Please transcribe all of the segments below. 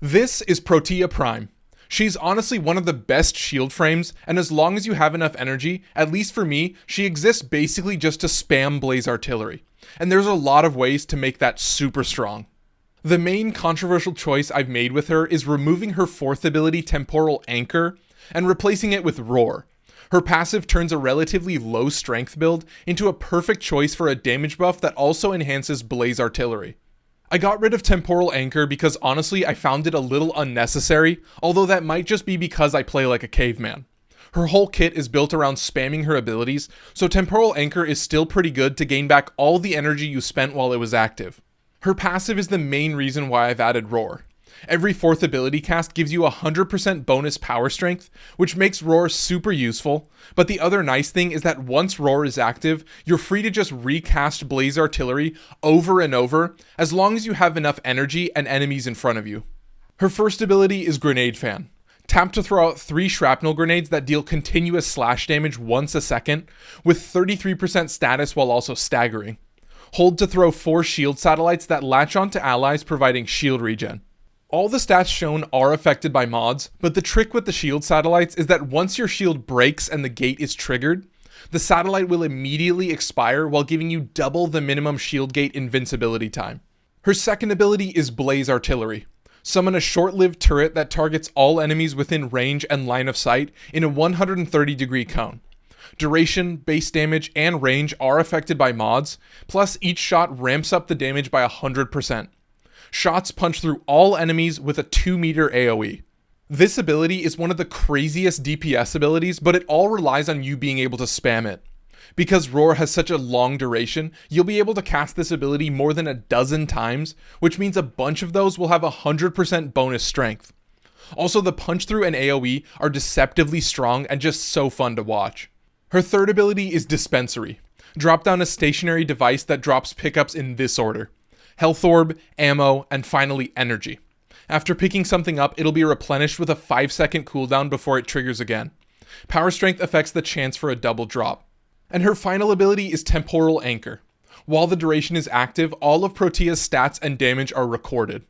This is Protea Prime. She's honestly one of the best shield frames, and as long as you have enough energy, at least for me, she exists basically just to spam blaze artillery. And there's a lot of ways to make that super strong. The main controversial choice I've made with her is removing her 4th ability Temporal Anchor and replacing it with Roar. Her passive turns a relatively low strength build into a perfect choice for a damage buff that also enhances blaze artillery. I got rid of Temporal Anchor because honestly I found it a little unnecessary, although that might just be because I play like a caveman. Her whole kit is built around spamming her abilities, so Temporal Anchor is still pretty good to gain back all the energy you spent while it was active. Her passive is the main reason why I've added Roar. Every 4th ability cast gives you 100% bonus power strength, which makes Roar super useful, but the other nice thing is that once Roar is active, you're free to just recast Blaze Artillery over and over, as long as you have enough energy and enemies in front of you. Her first ability is Grenade Fan. Tap to throw out 3 shrapnel grenades that deal continuous slash damage once a second, with 33% status while also staggering. Hold to throw 4 shield satellites that latch onto allies, providing shield regen. All the stats shown are affected by mods, but the trick with the shield satellites is that once your shield breaks and the gate is triggered, the satellite will immediately expire while giving you double the minimum shield gate invincibility time. Her second ability is Blaze Artillery. Summon a short-lived turret that targets all enemies within range and line of sight in a 130-degree cone. Duration, base damage, and range are affected by mods, plus each shot ramps up the damage by 100%. Shots punch through all enemies with a 2-meter AoE. This ability is one of the craziest DPS abilities, but it all relies on you being able to spam it. Because Roar has such a long duration, you'll be able to cast this ability more than a dozen times, which means a bunch of those will have 100% bonus strength. Also, the punch through and AoE are deceptively strong and just so fun to watch. Her third ability is Dispensary. Drop down a stationary device that drops pickups in this order: Health Orb, Ammo, and finally Energy. After picking something up, it'll be replenished with a 5-second cooldown before it triggers again. Power Strength affects the chance for a double drop. And her final ability is Temporal Anchor. While the duration is active, all of Protea's stats and damage are recorded.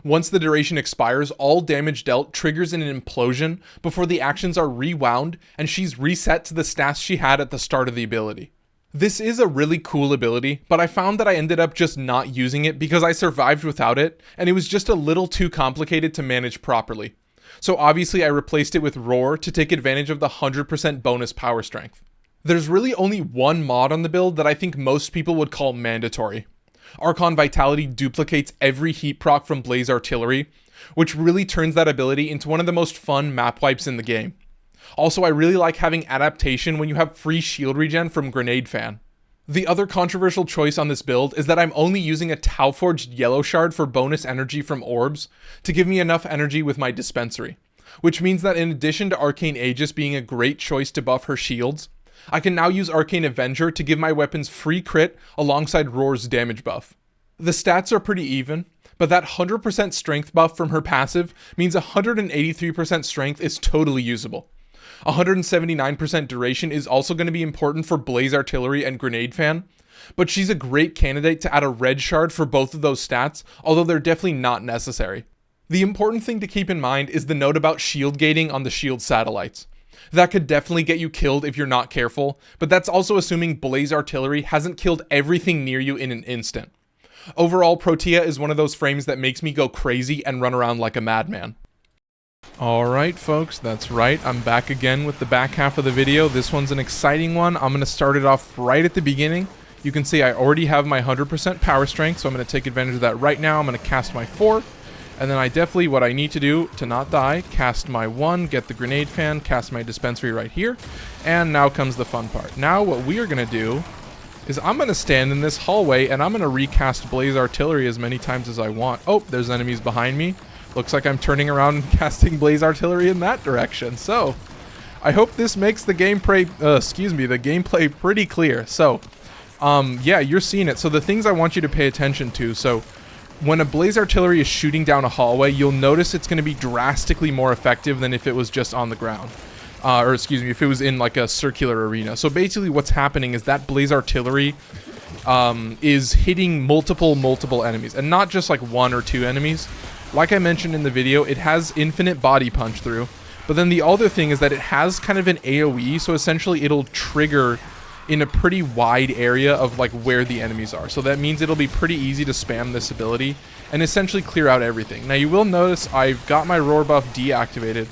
Once the duration expires, all damage dealt triggers in an implosion before the actions are rewound and she's reset to the stats she had at the start of the ability. This is a really cool ability, but I found that I ended up just not using it because I survived without it, and it was just a little too complicated to manage properly. So obviously I replaced it with Roar to take advantage of the 100% bonus power strength. There's really only one mod on the build that I think most people would call mandatory. Archon Vitality duplicates every heat proc from Blaze Artillery, which really turns that ability into one of the most fun map wipes in the game. Also, I really like having adaptation when you have free shield regen from Grenade Fan. The other controversial choice on this build is that I'm only using a Tau Forged Yellow Shard for bonus energy from orbs to give me enough energy with my Dispensary, which means that in addition to Arcane Aegis being a great choice to buff her shields, I can now use Arcane Avenger to give my weapons free crit alongside Roar's damage buff. The stats are pretty even, but that 100% strength buff from her passive means 183% strength is totally usable. 179% duration is also going to be important for Blaze Artillery and Grenade Fan, but she's a great candidate to add a red shard for both of those stats, although they're definitely not necessary. The important thing to keep in mind is the note about shield gating on the shield satellites. That could definitely get you killed if you're not careful, but that's also assuming Blaze Artillery hasn't killed everything near you in an instant. Overall, Protea is one of those frames that makes me go crazy and run around like a madman. Alright folks, that's right, I'm back again with the back half of the video. This one's an exciting one. I'm going to start it off right at the beginning. You can see I already have my 100% power strength, so I'm going to take advantage of that right now. I'm going to cast my 4, and then I definitely, what I need to do to not die, cast my 1, get the Grenade Fan, cast my Dispensary right here, and now comes the fun part. Now what we are going to do is I'm going to stand in this hallway, and I'm going to recast Blaze Artillery as many times as I want. Oh, there's enemies behind me. Looks like I'm turning around and casting Blaze Artillery in that direction. So, I hope this makes the gameplay, pretty clear. So, yeah, you're seeing it. So the things I want you to pay attention to. So, when a Blaze Artillery is shooting down a hallway, you'll notice it's going to be drastically more effective than if it was just on the ground. If it was in like a circular arena. So basically what's happening is that Blaze Artillery is hitting multiple enemies, and not just like 1 or 2 enemies. like I mentioned in the video, it has infinite body punch through. But then the other thing is that it has kind of an AoE, so essentially it'll trigger in a pretty wide area of like where the enemies are. So that means it'll be pretty easy to spam this ability and essentially clear out everything. Now you will notice I've got my roar buff deactivated,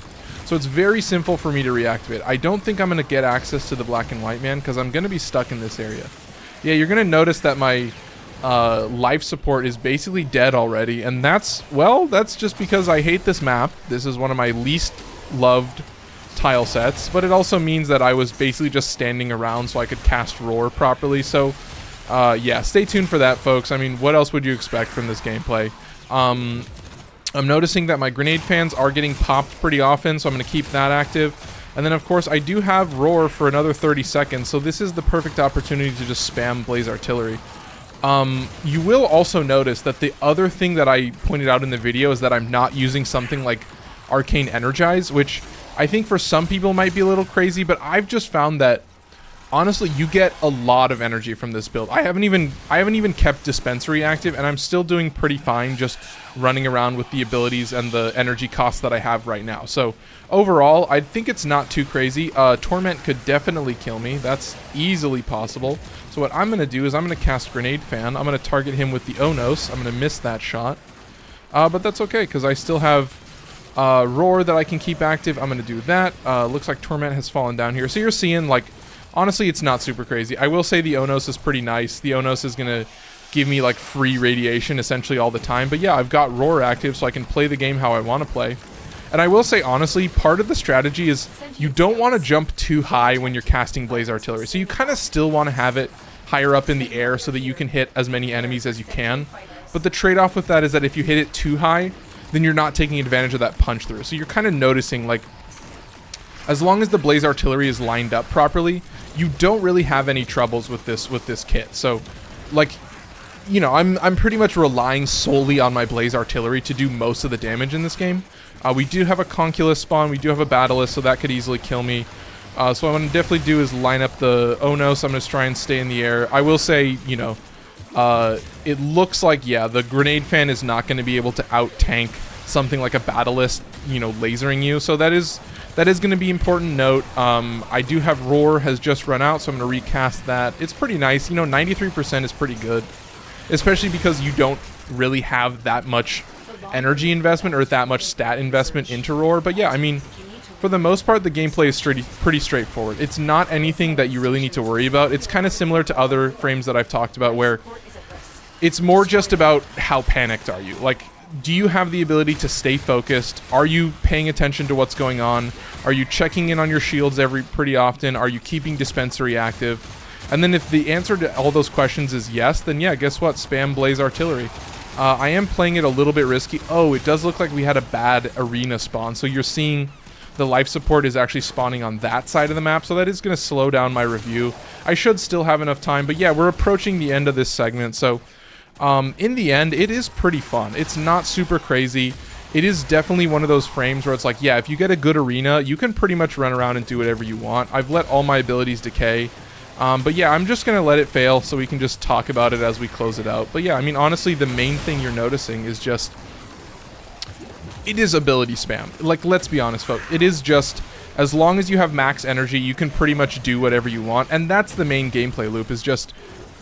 so it's very simple for me to reactivate. I don't think I'm going to get access to the black and white man because I'm going to be stuck in this area. Yeah, you're going to notice that my life support is basically dead already, and that's just because I hate this map. This is one of my least loved tile sets, but it also means that I was basically just standing around so I could cast roar properly. So yeah, stay tuned for that, folks. I mean, what else would you expect from this gameplay? I'm noticing that my grenade fans are getting popped pretty often, so I'm going to keep that active. And then, of course, I do have roar for another 30 seconds, so this is the perfect opportunity to just spam blaze artillery. You will also notice that the other thing that I pointed out in the video is that I'm not using something like Arcane Energize, which I think for some people might be a little crazy, but I've just found that honestly you get a lot of energy from this build. I haven't even kept Dispensary active, and I'm still doing pretty fine just running around with the abilities and the energy costs that I have right now. So overall, I think it's not too crazy. Torment could definitely kill me. That's easily possible. So what I'm going to do is I'm going to cast Grenade Fan. I'm going to target him with the Onos. I'm going to miss that shot. But that's okay, because I still have roar that I can keep active. I'm going to do that. Looks like Torment has fallen down here. So you're seeing, like, honestly, it's not super crazy. I will say the Onos is pretty nice. The Onos is going to give me, like, free radiation essentially all the time. But yeah, I've got roar active, so I can play the game how I want to play. And I will say, honestly, part of the strategy is you don't want to jump too high when you're casting Blaze Artillery. So you kind of still want to have it higher up in the air so that you can hit as many enemies as you can. But the trade-off with that is that if you hit it too high, then you're not taking advantage of that punch through. So you're kind of noticing, like, as long as the Blaze Artillery is lined up properly, you don't really have any troubles with this kit. So, like, you know, I'm pretty much relying solely on my Blaze Artillery to do most of the damage in this game. We do have a Conculus spawn, we do have a Battlist, so that could easily kill me. So what I'm going to definitely do is line up the Onos. I'm going to try and stay in the air. I will say, you know, it looks like, yeah, the Grenade Fan is not going to be able to out-tank something like a Battlist, you know, lasering you. So that is going to be important note. I do have Roar has just run out, so I'm going to recast that. It's pretty nice. You know, 93% is pretty good, especially because you don't really have that much energy investment or that much stat investment into Roar. But yeah, I mean, for the most part, the gameplay is pretty straightforward. It's not anything that you really need to worry about. It's kind of similar to other frames that I've talked about, where it's more just about how panicked are you. Like, do you have the ability to stay focused? Are you paying attention to what's going on? Are you checking in on your shields pretty often? Are you keeping Dispensary active? And then if the answer to all those questions is yes, then yeah, guess what? Spam Blaze Artillery. I am playing it a little bit risky. Oh, it does look like we had a bad arena spawn. So you're seeing the life support is actually spawning on that side of the map. So that is going to slow down my review. I should still have enough time. But yeah, we're approaching the end of this segment. So in the end, it is pretty fun. It's not super crazy. It is definitely one of those frames where it's like, yeah, if you get a good arena, you can pretty much run around and do whatever you want. I've let all my abilities decay. But yeah, I'm just going to let it fail so we can just talk about it as we close it out. But yeah, I mean, honestly, the main thing you're noticing is just, it is ability spam. Like, let's be honest, folks. It is just, as long as you have max energy, you can pretty much do whatever you want. And that's the main gameplay loop, is just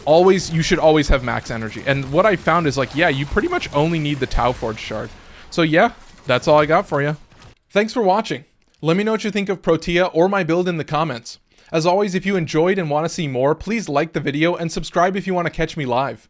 always, you should always have max energy. And what I found is, like, yeah, you pretty much only need the Tau Forge shard. So yeah, that's all I got for you. Thanks for watching. Let me know what you think of Protea or my build in the comments. As always, if you enjoyed and want to see more, please like the video and subscribe if you want to catch me live.